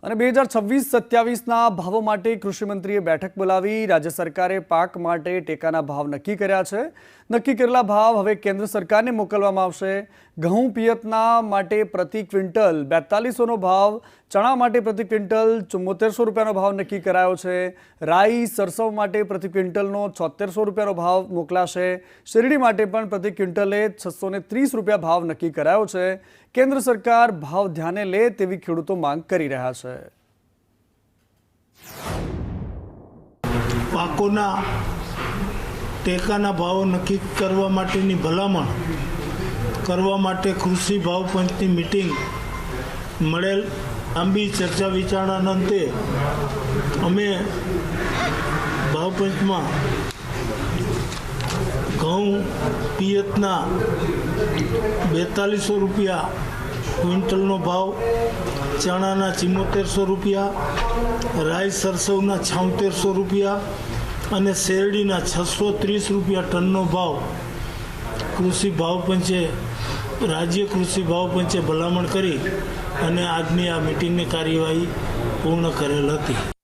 અને 2026-27ના ભાવો માટે કૃષિમંત્રીએ બેઠક બોલાવી રાજ્ય સરકારે પાક માટે ટેકાના ભાવ નક્કી કર્યા છે। નક્કી કરેલા ભાવ હવે કેન્દ્ર સરકારને મોકલવામાં આવશે। ઘઉં પિયતના માટે પ્રતિ ક્વિન્ટલ 4200નો ભાવ, ચણા માટે પ્રતિ ક્વિન્ટલ 7400 રૂપિયાનો ભાવ નક્કી કરાયો છે। રાઈ સરસવ માટે પ્રતિ ક્વિન્ટલનો 7600 રૂપિયાનો ભાવ મોકલાશે। શેરડી માટે પણ પ્રતિ ક્વિન્ટલે 630 રૂપિયા ભાવ નક્કી કરાયો છે। કેન્દ્ર સરકાર ભાવ ધ્યાને લે તેવી ખેડૂતો માંગ કરી રહ્યા છે। પાકોના ટેકાના ભાવો નક્કી કરવા માટેની ભલામણ કરવા માટે કૃષિ ભાવ પંચની મીટિંગ મળેલ લાંબી ચર્ચા વિચારણાના અંતે અમે ભાવ પંચમાં ઘઉં પિયતના 4200 રૂપિયા ક્વિન્ટલનો ભાવ, ચણાના 7400 રૂપિયા, રાઈ સરસવના 7600 રૂપિયા અને શેરડીના 630 રૂપિયા ટનનો ભાવ કૃષિ ભાવ પંચે રાજ્ય કૃષિ ભાવ પંચે ભલામણ કરી અને આજની આ મિટિંગની કાર્યવાહી પૂર્ણ કરેલ હતી।